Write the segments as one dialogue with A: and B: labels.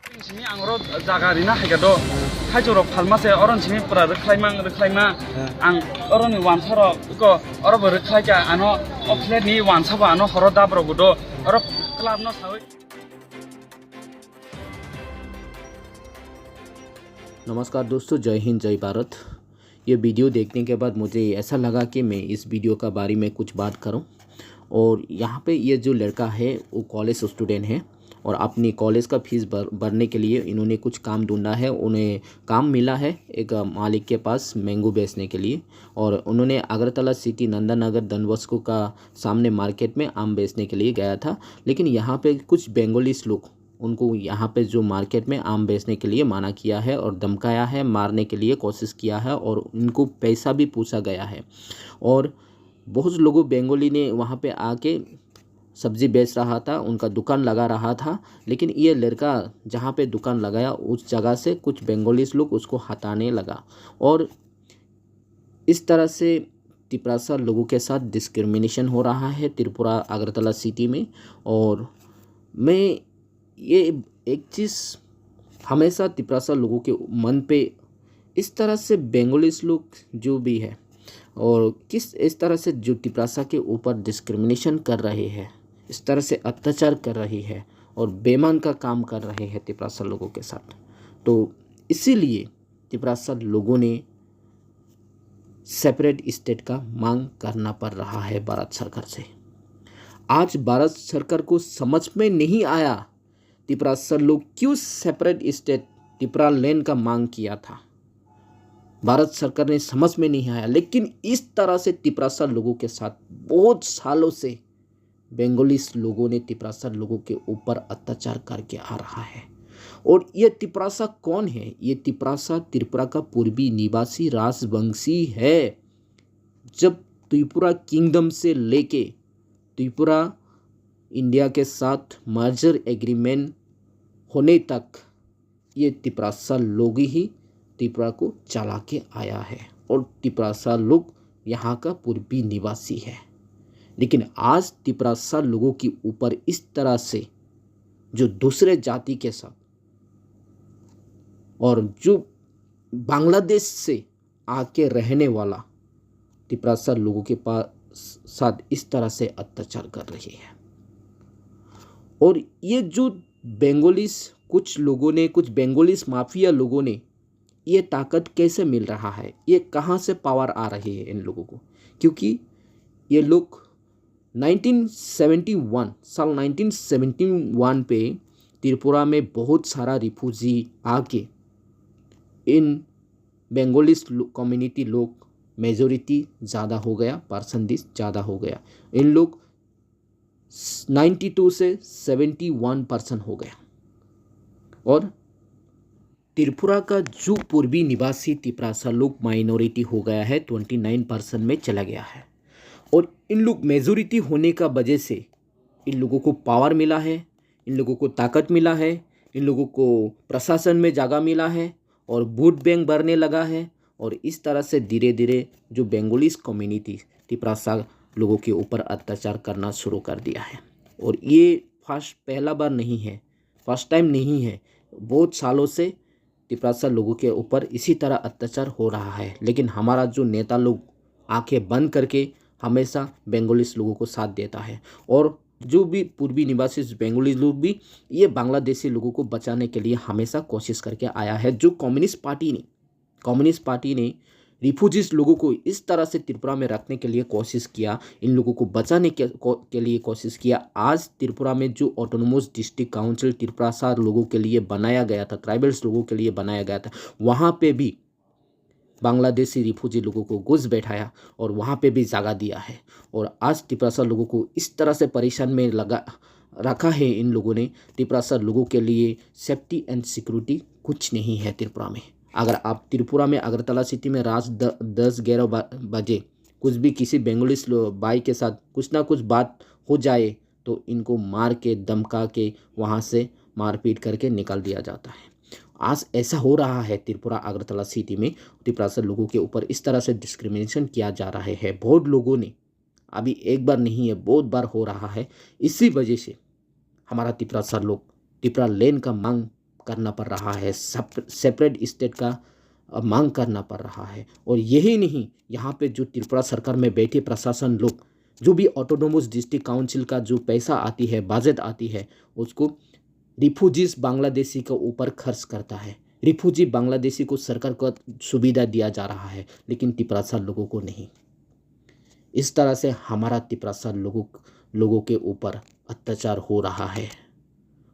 A: Sini angro jagari na hagado hajoro falmase oron sini pura reklaima ang oron ni wansaro ko oro bo reklaika ano oflet ni wansaba ano horo dabro gudo oro club no sawi.
B: नमस्कार दोस्तों, जय हिंद जय भारत। ये video देखने के बाद मुझे ऐसा लगा कि मैं इस वीडियो का बारे में कुछ बात करूं। और यहाँ पे ये जो लड़का है वो कॉलेज स्टूडेंट है और अपनी कॉलेज का फीस भरने के लिए इन्होंने कुछ काम ढूंढा है। उन्हें काम मिला है एक मालिक के पास मैंगो बेचने के लिए, और उन्होंने अगरतला सिटी नंदा नगर डॉन बॉस्को का सामने मार्केट में आम बेचने के लिए गया था। लेकिन यहाँ पे कुछ बेंगोलीस लोग उनको यहाँ पे जो मार्केट में आम बेचने के लिए मना किया है और धमकाया है, मारने के लिए कोशिश किया है और उनको पैसा भी पूछा गया है। और बहुत लोगों बंगाली ने वहाँ पे आके सब्ज़ी बेच रहा था, उनका दुकान लगा रहा था। लेकिन ये लड़का जहाँ पे दुकान लगाया उस जगह से कुछ बंगालीस लोग उसको हटाने लगा, और इस तरह से तिपरासा लोगों के साथ डिस्क्रिमिनेशन हो रहा है त्रिपुरा अगरतला सिटी में। और मैं ये एक चीज़ हमेशा तिपरासा लोगों के मन पे इस तरह से बंगालीस लोग जो भी है और किस इस तरह से जो तिपरासा के ऊपर डिस्क्रिमिनेशन कर रहे हैं, इस तरह से अत्याचार कर रही है और बेईमान का काम कर रहे हैं तिपरासा लोगों के साथ। तो इसीलिए तिपरासा लोगों ने सेपरेट स्टेट का मांग करना पड़ रहा है भारत सरकार से। आज भारत सरकार को समझ में नहीं आया तिपरासा लोग क्यों सेपरेट स्टेट त्रिपुरा लैंड का मांग किया था। भारत सरकार ने समझ में नहीं आया। लेकिन इस तरह से तिपरासा लोगों के साथ बहुत सालों से बंगालीस लोगों ने तिपरासा लोगों के ऊपर अत्याचार करके आ रहा है। और ये तिपरासा कौन है? ये तिपरासा त्रिपुरा का पूर्वी निवासी राजवंशी है। जब त्रिपुरा किंगडम से लेके त्रिपुरा इंडिया के साथ मर्जर एग्रीमेंट होने तक ये तिपरासा लोग ही त्रिपुरा को चला के आया है और तिपरासा लोग यहाँ का पूर्वी निवासी है। लेकिन आज तिपरासा लोगों के ऊपर इस तरह से जो दूसरे जाति के साथ और जो बांग्लादेश से आके रहने वाला तिपरासा लोगों के पास साथ इस तरह से अत्याचार कर रही है। और ये जो बंगालीस कुछ लोगों ने, कुछ बंगालीस माफिया लोगों ने ये ताकत कैसे मिल रहा है, ये कहाँ से पावर आ रही है इन लोगों को? क्योंकि ये लोग 1971 साल 1971 पे त्रिपुरा में बहुत सारा रिफ्यूजी आके इन बंगालीस कम्युनिटी लोग मेजोरिटी ज़्यादा हो गया, परसेंटेज ज़्यादा हो गया। इन लोग 92 से 71% हो गया। और त्रिपुरा का जो पूर्वी निवासी तिपरासा लोग माइनॉरिटी हो गया है, 29% में चला गया है। और इन लोग मेजोरिटी होने का वजह से इन लोगों को पावर मिला है, इन लोगों को ताकत मिला है, इन लोगों को प्रशासन में जगह मिला है और वोट बैंक बढ़ने लगा है। और इस तरह से धीरे धीरे जो बंगालीस कम्युनिटी तिपरासा लोगों के ऊपर अत्याचार करना शुरू कर दिया है। और ये पहला बार नहीं है, फर्स्ट टाइम नहीं है। बहुत सालों से तिपरासा लोगों के ऊपर इसी तरह अत्याचार हो रहा है। लेकिन हमारा जो नेता लोग आंखें बंद करके हमेशा बंगालीस लोगों को साथ देता है। और जो भी पूर्वी निवासी बंगाली लोग भी ये बांग्लादेशी लोगों को बचाने के लिए हमेशा कोशिश करके आया है। जो कम्युनिस्ट पार्टी ने रिफ्यूजीज लोगों को इस तरह से त्रिपुरा में रखने के लिए कोशिश किया, इन लोगों को बचाने के लिए कोशिश किया। आज त्रिपुरा में जो ऑटोनोमस डिस्ट्रिक्ट काउंसिल तिपरासा लोगों के लिए बनाया गया था, ट्राइबल्स लोगों के लिए बनाया गया था, वहाँ पे भी बांग्लादेशी रिफ्यूजी लोगों को घुस बैठाया और वहाँ पे भी जगह दिया है। और आज तिपरासा लोगों को इस तरह से परेशान में रखा है इन लोगों ने। तिपरासा लोगों के लिए सेफ्टी एंड सिक्योरिटी कुछ नहीं है त्रिपुरा में। अगर आप त्रिपुरा में अगरतला सिटी में रात 10-11 बजे कुछ भी किसी बंगालीस भाई के साथ कुछ ना कुछ बात हो जाए तो इनको मार के धमका के वहाँ से मारपीट करके निकाल दिया जाता है। आज ऐसा हो रहा है त्रिपुरा अगरतला सिटी में। तिपरासा लोगों के ऊपर इस तरह से डिस्क्रिमिनेशन किया जा रहा है। बहुत लोगों ने, अभी एक बार नहीं है बहुत बार हो रहा है। इसी वजह से हमारा तिपरासा लोग त्रिपुरा लैंड का मांग करना पड़ रहा है, सेपरेट स्टेट का मांग करना पड़ रहा है। और यही नहीं, यहाँ पे जो त्रिपुरा सरकार में बैठे प्रशासन लोग, जो भी ऑटोनोमस डिस्ट्रिक्ट काउंसिल का जो पैसा आती है, बजट आती है, उसको रिफ्यूजीज बांग्लादेशी के ऊपर खर्च करता है। रिफ्यूजी बांग्लादेशी को सरकार को सुविधा दिया जा रहा है, लेकिन तिपरासा लोगों को नहीं। इस तरह से हमारा तिपरासा लोगों के ऊपर अत्याचार हो रहा है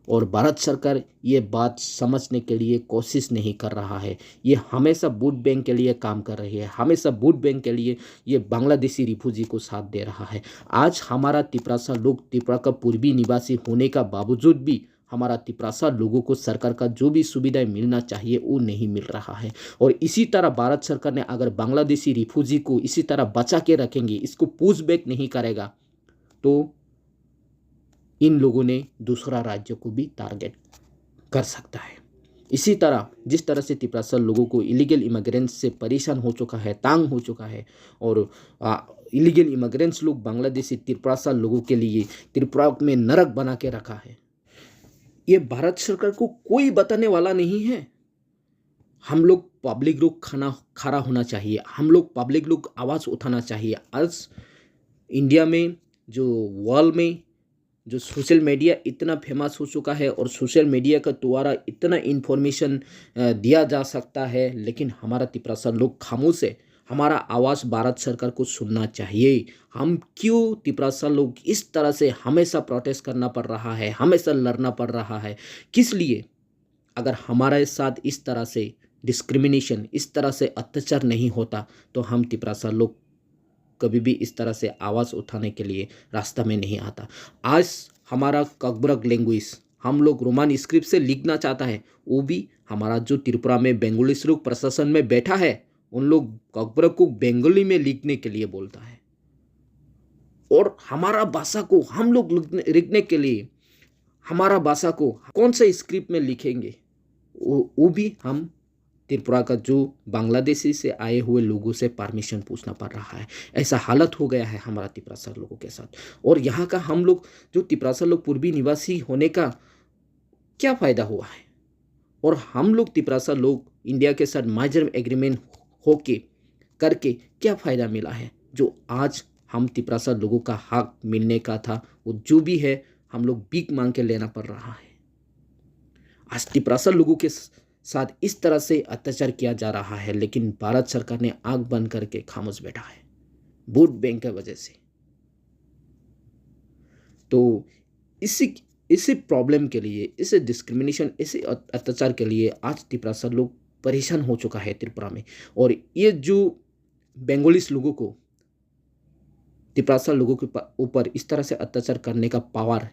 B: और भारत सरकार ये बात समझने के लिए कोशिश नहीं कर रहा है। ये हमेशा वोट बैंक के लिए काम कर रही है, हमेशा वोट बैंक के लिए ये बांग्लादेशी रिफ्यूजी को साथ दे रहा है। आज हमारा तिपरासा लोग, त्रिपुरा का पूर्वी निवासी होने का बावजूद भी हमारा तिपरासा लोगों को सरकार का जो भी सुविधाएं मिलना चाहिए वो नहीं मिल रहा है। और इसी तरह भारत सरकार ने अगर बांग्लादेशी रिफ्यूजी को इसी तरह बचा के रखेंगे, इसको पुश बैक नहीं करेगा, तो इन लोगों ने दूसरा राज्य को भी टारगेट कर सकता है। इसी तरह जिस तरह से तिपरासा लोगों को इलीगल इमिग्रेंट्स से परेशान हो चुका है, तंग हो चुका है, और इलीगल इमिग्रेंट्स लोग बांग्लादेशी तिपरासा लोगों के लिए त्रिपुरा में नरक बना के रखा है, ये भारत सरकार को कोई बताने वाला नहीं है। हम लोग पब्लिक लोग खड़ा होना चाहिए, हम लोग पब्लिक लोग आवाज़ उठाना चाहिए। आज इंडिया में जो वर्ल्ड में जो सोशल मीडिया इतना फेमस हो चुका है और सोशल मीडिया का द्वारा इतना इन्फॉर्मेशन दिया जा सकता है, लेकिन हमारा तिपरासा लोग खामोश है। हमारा आवाज़ भारत सरकार को सुनना चाहिए। हम क्यों तिपरासा लोग इस तरह से हमेशा प्रोटेस्ट करना पड़ रहा है, हमेशा लड़ना पड़ रहा है, किस लिए? अगर हमारे साथ इस तरह से डिस्क्रिमिनेशन, इस तरह से अत्याचार नहीं होता तो हम तिपरासा लोग कभी भी इस तरह से आवाज़ उठाने के लिए रास्ता में नहीं आता। आज हमारा ककबरक लैंग्वेज हम लोग रोमन स्क्रिप्ट से लिखना चाहता है, वो भी हमारा जो त्रिपुरा में बंगाली लोग प्रशासन में बैठा है, उन लोग ककबरक को बंगाली में लिखने के लिए बोलता है। और हमारा भाषा को हम लोग लिखने के लिए हमारा भाषा को कौन सा स्क्रिप्ट में लिखेंगे, वो भी हम त्रिपुरा का जो बांग्लादेशी से आए हुए लोगों से परमिशन पूछना पड़ रहा है। ऐसा हालत हो गया है हमारा तिपरासा लोगों के साथ। और यहाँ का हम लोग जो तिपरासा लोग पूर्वी निवासी होने का क्या फ़ायदा हुआ है? और हम लोग तिपरासा लोग इंडिया के साथ माइजर एग्रीमेंट होके करके क्या फ़ायदा मिला है? जो आज हम तिपरासा लोगों का हक मिलने का था, वो जो भी है हम लोग भीख मांग के लेना पड़ रहा है। आज तिपरासा लोगों के साथ इस तरह से अत्याचार किया जा रहा है, लेकिन भारत सरकार ने आंख बंद करके खामोश बैठा है वोट बैंक की वजह से। तो इसी प्रॉब्लम के लिए, इसे डिस्क्रिमिनेशन, इसे अत्याचार के लिए आज तिपरासा लोग परेशान हो चुका है त्रिपुरा में। और ये जो बंगालीस लोगों को, तिपरासा लोगों के ऊपर इस तरह से अत्याचार करने का पावर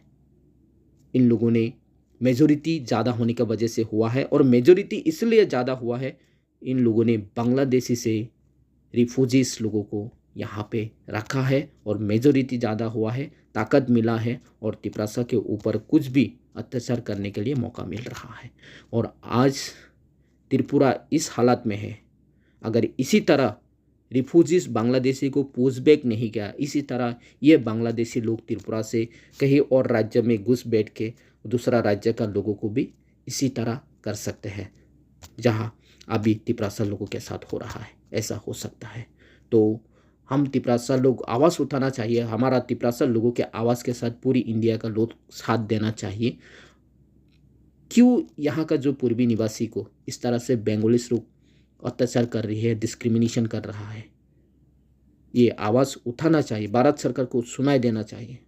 B: इन लोगों ने मेजोरिटी ज़्यादा होने की वजह से हुआ है। और मेजोरिटी इसलिए ज़्यादा हुआ है, इन लोगों ने बांग्लादेशी से रिफ्यूजीज लोगों को यहाँ पे रखा है और मेजोरिटी ज़्यादा हुआ है, ताकत मिला है और तिपरासा के ऊपर कुछ भी अत्याचार करने के लिए मौका मिल रहा है। और आज त्रिपुरा इस हालत में है। अगर इसी तरह रिफ्यूजीज बांग्लादेशी को पुश बैक नहीं किया, इसी तरह ये बांग्लादेशी लोग त्रिपुरा से कहीं और राज्य में घुस बैठ के दूसरा राज्य का लोगों को भी इसी तरह कर सकते हैं, जहां अभी तिपरासा लोगों के साथ हो रहा है, ऐसा हो सकता है। तो हम तिपरासा लोग आवाज़ उठाना चाहिए, हमारा तिपरासा लोगों के आवाज़ के साथ पूरी इंडिया का लोग साथ देना चाहिए। क्यों यहाँ का जो पूर्वी निवासी को इस तरह से बंगालीस लोग अत्याचार कर रही है, डिस्क्रिमिनेशन कर रहा है, ये आवाज़ उठाना चाहिए, भारत सरकार को सुनाई देना चाहिए।